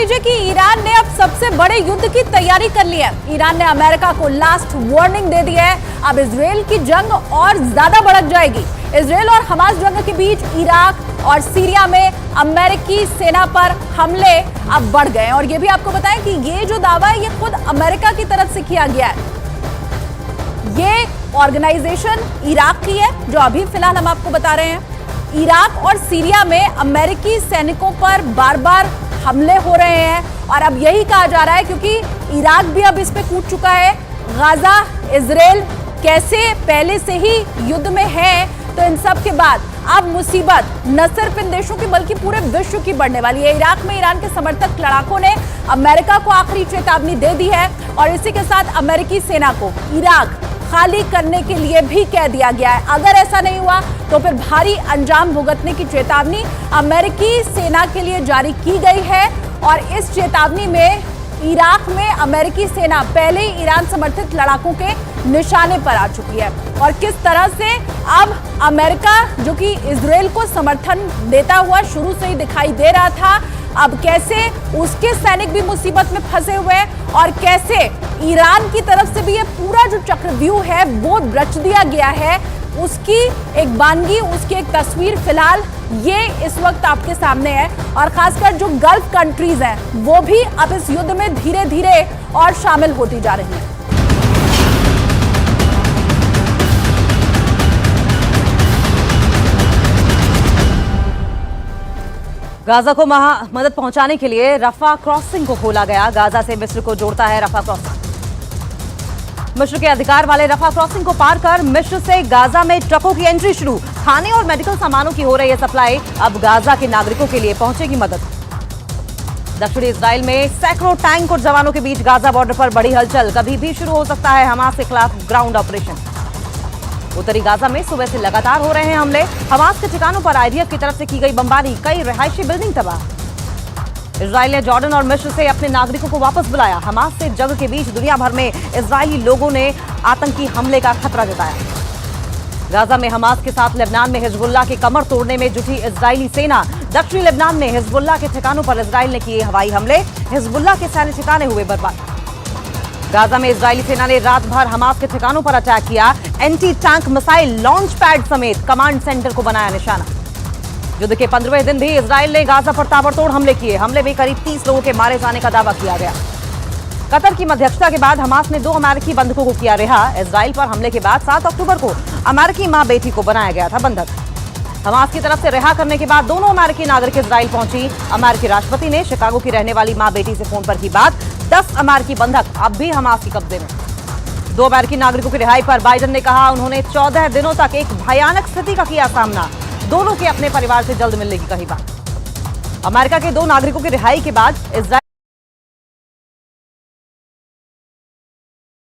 लीजिए कि ईरान ने अब सबसे बड़े युद्ध की तैयारी कर ली है। ईरान ने अमेरिका को लास्ट वार्निंग दे दी है। अब इजराइल की जंग और ज्यादा भड़क जाएगी। इजराइल और हमास जंग के बीच इराक और सीरिया में अमेरिकी सेना पर हमले अब बढ़ गए हैं। और ये भी आपको बताएं कि ये जो दावा है ये खुद अमेरिका की तरफ से किया गया है। ये ऑर्गेनाइजेशन इराक की है जो अभी फिलहाल हम आपको बता रहे हैं। इराक और सीरिया में अमेरिकी सैनिकों पर बार बार हमले हो रहे हैं और अब यही कहा जा रहा है क्योंकि इराक भी अब इस पे कूद चुका है। गाजा इजराइल कैसे पहले से ही युद्ध में है, तो इन सब के बाद अब मुसीबत न सिर्फ इन देशों की बल्कि पूरे विश्व की बढ़ने वाली है। इराक में ईरान के समर्थक लड़ाकों ने अमेरिका को आखिरी चेतावनी दे दी है और इसी के साथ अमेरिकी सेना को इराक खाली करने के लिए भी कह दिया गया है। अगर ऐसा नहीं हुआ तो फिर भारी अंजाम भुगतने की चेतावनी अमेरिकी सेना के लिए जारी की गई है। और इस चेतावनी में इराक में अमेरिकी सेना पहले ही ईरान समर्थित लड़ाकों के निशाने पर आ चुकी है। और किस तरह से अब अमेरिका जो कि इजराइल को समर्थन देता हुआ शुरू से ही दिखाई दे रहा था, अब कैसे उसके सैनिक भी मुसीबत में फंसे हुए हैं और कैसे ईरान की तरफ से भी ये पूरा जो चक्रव्यूह है वो रच दिया गया है, उसकी एक बानगी, उसकी एक तस्वीर फिलहाल ये इस वक्त आपके सामने है। और खासकर जो गल्फ कंट्रीज हैं वो भी अब इस युद्ध में धीरे धीरे और शामिल होती जा रही हैं। गाजा को मदद पहुंचाने के लिए रफा क्रॉसिंग को खोला गया। गाजा से मिस्र को जोड़ता है रफा क्रॉसिंग। मिस्र के अधिकार वाले रफा क्रॉसिंग को पार कर मिस्र से गाजा में ट्रकों की एंट्री शुरू। खाने और मेडिकल सामानों की हो रही है सप्लाई। अब गाजा के नागरिकों के लिए पहुंचेगी मदद। दक्षिणी इजराइल में सैकड़ों टैंक और जवानों के बीच गाजा बॉर्डर पर बड़ी हलचल। कभी भी शुरू हो सकता है हमास के खिलाफ ग्राउंड ऑपरेशन। उत्तरी गाजा में सुबह से लगातार हो रहे हैं हमले। हमास के ठिकानों पर आईडीएफ की तरफ से की गई बमबारी, कई रिहायशी बिल्डिंग तबाह। इजराइल ने जॉर्डन और मिस्र से अपने नागरिकों को वापस बुलाया। हमास से जंग के बीच दुनिया भर में इजरायली लोगों ने आतंकी हमले का खतरा जताया। गाजा में हमास के साथ लेबनान में हिजबुल्लाह की कमर तोड़ने में जुटी इजरायली सेना। दक्षिणी लेबनान में हिजबुल्लाह के ठिकानों पर इजराइल ने किए हवाई हमले। हिजबुल्लाह के सैन्य ठिकाने हुए बर्बाद। गाजा में इजरायली सेना ने रात भर हमास के ठिकानों पर अटैक किया। Anti tank missile launch pad समेत कमांड सेंटर को बनाया निशाना। युद्ध के 15वें दिन भी इजराइल ने गाजा पर ताबड़तोड़ हमले किए। हमले में करीब 30 लोगों के मारे जाने का दावा किया गया। कतर की मध्यस्थता के बाद हमास ने 2 अमेरिकी बंधकों को किया रिहा। इजराइल पर हमले के बाद 7 अक्टूबर को अमेरिकी मां बेटी को बनाया गया था बंधक। हमास की तरफ से रिहा करने के बाद दोनों अमेरिकी नागरिक इजराइल पहुंची। अमेरिकी राष्ट्रपति ने शिकागो की रहने वाली मां बेटी से फोन पर की बात। 10 अमेरिकी बंधक अब भी हमास के कब्जे में। 2 अमेरिकी नागरिकों की रिहाई पर बाइडेन ने कहा उन्होंने 14 दिनों तक एक भयानक स्थिति का किया सामना। दोनों के अपने परिवार से जल्द मिलने की कही बात। अमेरिका के 2 नागरिकों की रिहाई के बाद इजराइल